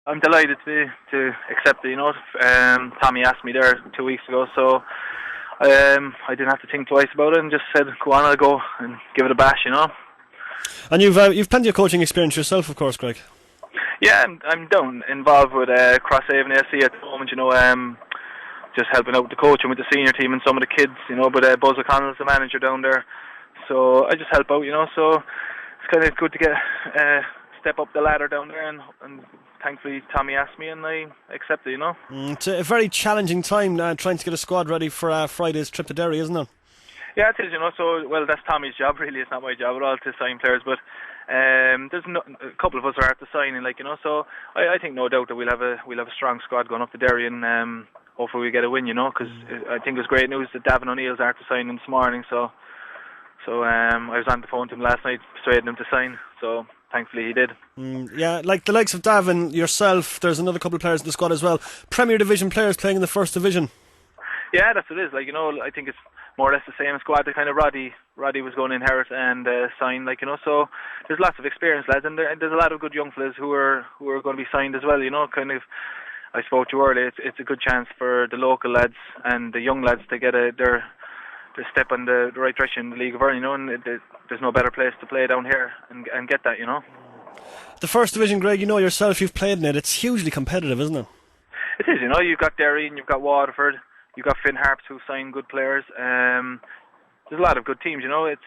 I'm delighted to accept it. Tommy asked me there 2 weeks ago, so I didn't have to think twice about it and just said, "Go on, I'll go and give it a bash." And you've plenty of coaching experience yourself, of course, Greg. Yeah, I'm down involved with Crosshaven AC at the moment. Just helping out with the coaching with the senior team and some of the kids. But Buzz O'Connell's the manager down there, so I just help out. So it's kind of good to get step up the ladder down there, and thankfully Tommy asked me and I accepted. It's a very challenging time trying to get a squad ready for Friday's trip to Derry, isn't it? Yeah, it is. So that's Tommy's job. Really, it's not my job at all to sign players, but there's a couple of us are at the signing, So I think no doubt that we'll have a strong squad going up to Derry, and hopefully we get a win. Because I think it's great news that Davin O'Neill's after signing this morning. So I was on the phone to him last night, persuading him to sign. So thankfully he did. Yeah, like the likes of Davin, yourself, there's another couple of players in the squad as well. Premier Division players playing in the First Division. Yeah, that's what it is. I think it's more or less the same squad that kind of Roddy was going to inherit and sign. So there's lots of experienced lads, and there's a lot of good young fellas who are going to be signed as well. I spoke to you earlier. It's a good chance for the local lads and the young lads to get their step in the right direction in the League of Ireland. And there's no better place to play down here and get that. The First Division, Greg, yourself, you've played in it. It's hugely competitive, isn't it? It is. You've got Derry and you've got Waterford. You've got Finn Harps who signed good players. There's a lot of good teams. It's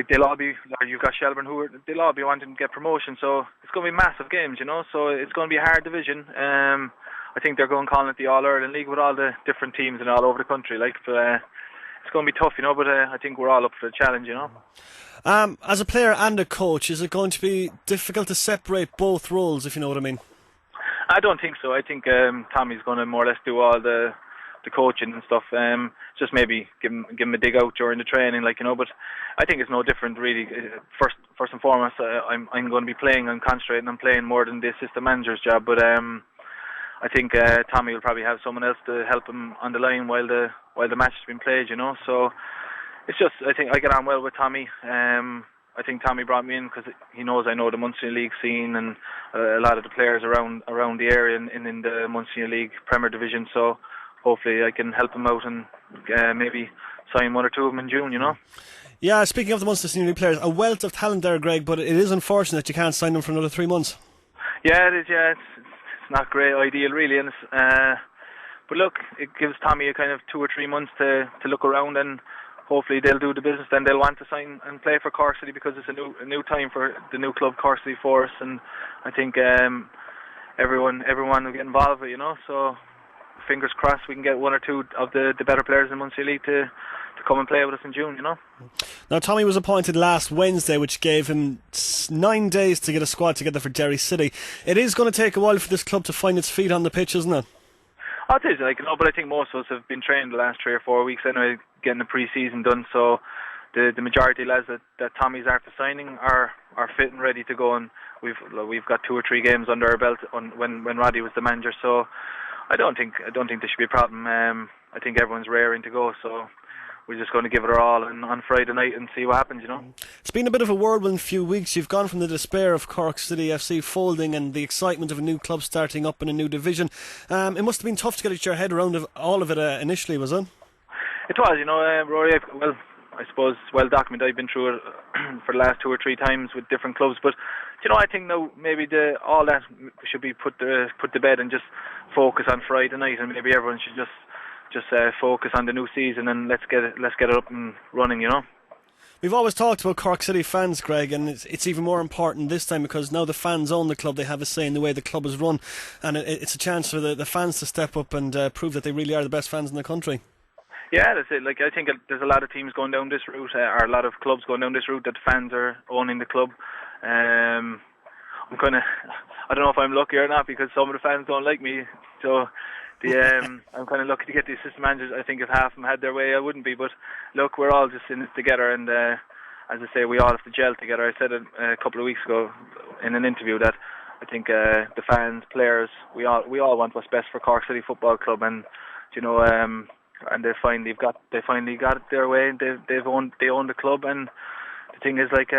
they'll all be. You've got Shelburne they'll all be wanting to get promotion. So it's going to be massive games. So it's going to be a hard division. I think they're going to call it the All Ireland League with all the different teams and all over the country. But it's going to be tough. But I think we're all up for the challenge. As a player and a coach, is it going to be difficult to separate both roles, if you know what I mean? I don't think so. I think Tommy's going to more or less do all the coaching and stuff. Just maybe give him a dig out during the training, But I think it's no different, really. First and foremost, I'm going to be playing and concentrating on playing more than the assistant manager's job. But I think Tommy will probably have someone else to help him on the line while the match has been played. So it's just, I think I get on well with Tommy. I think Tommy brought me in because he knows I know the Munster League scene and a lot of the players around the area and in the Munster League Premier Division. So hopefully I can help him out and maybe sign one or two of them in June. Yeah, speaking of the Munster Senior League players, a wealth of talent there, Greg, but it is unfortunate that you can't sign them for another 3 months. Yeah, it is. Yeah, it's not great ideal, really. And but look, it gives Tommy a kind of 2 or 3 months to look around, and hopefully they'll do the business. Then they'll want to sign and play for Cork City because it's a new time for the new club Cork City for us, and I think everyone will get involved with it, So fingers crossed we can get 1 or 2 of the better players in the Munster League to come and play with us in June. Now Tommy was appointed last Wednesday, which gave him 9 days to get a squad together for Derry City. It is going to take a while for this club to find its feet on the pitch, isn't it? Oh, it is, but I think most of us have been trained the last 3 or 4 weeks anyway, getting the pre-season done. So the majority of lads that Tommy's after signing are fit and ready to go, and we've got 2 or 3 games under our belt when Roddy was the manager. So I don't think there should be a problem. I think everyone's raring to go. So we're just going to give it our all on Friday night and see what happens. It's been a bit of a whirlwind few weeks. You've gone from the despair of Cork City FC folding and the excitement of a new club starting up in a new division. It must have been tough to get your head around all of it initially, was it? It was, Ruairi. Well, I suppose well documented. I've been through it for the last 2 or 3 times with different clubs. But I think now maybe all that should be put to bed and just focus on Friday night, and maybe everyone should just focus on the new season and let's get it up and running. We've always talked about Cork City fans, Greg, and it's even more important this time because now the fans own the club. They have a say in the way the club is run, and it's a chance for the fans to step up and prove that they really are the best fans in the country. Yeah, that's it. I think there's a lot of teams going down this route, or a lot of clubs going down this route, that fans are owning the club. I don't know if I'm lucky or not, because some of the fans don't like me. So I'm kind of lucky to get the assistant managers. I think if half of them had their way, I wouldn't be. But look, we're all just in this together, and as I say, we all have to gel together. I said it a couple of weeks ago in an interview that I think the fans, players, we all want what's best for Cork City Football Club, and and they finally got it their way. They own the club, and thing is, like,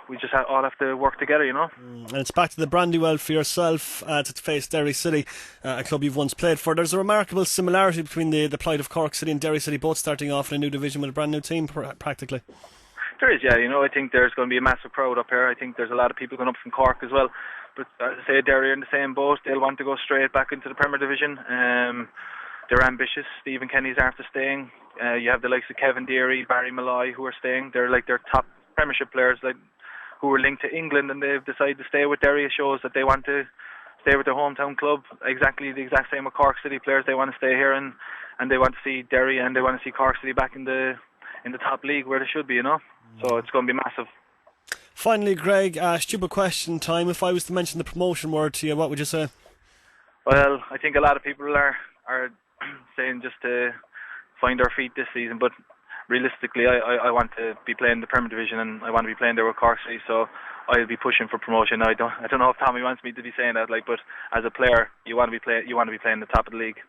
we just all have to work together, you know. And it's back to the Brandywell for yourself to face Derry City, a club you've once played for. There's a remarkable similarity between the plight of Cork City and Derry City, both starting off in a new division with a brand new team, practically. There is, yeah. You know, I think there's going to be a massive crowd up here. I think there's a lot of people going up from Cork as well. But as I say, Derry are in the same boat. They'll want to go straight back into the Premier Division. They're ambitious. Stephen Kenny's after staying. You have the likes of Kevin Deary, Barry Malloy, who are staying. They're like their top Premiership players, like, who are linked to England, and they've decided to stay with Derry. It shows that they want to stay with their hometown club. Exactly the exact same with Cork City players. They want to stay here, and they want to see Derry, and they want to see Cork City back in the top league where they should be, you know. So it's going to be massive. Finally, Greg, stupid question time. If I was to mention the promotion word to you, what would you say? Well, I think a lot of people are saying just to find our feet this season, but realistically, I want to be playing the Premier Division, and I want to be playing there with Cork City, so I'll be pushing for promotion. I don't know if Tommy wants me to be saying that, like, but as a player, you want to be playing the top of the league.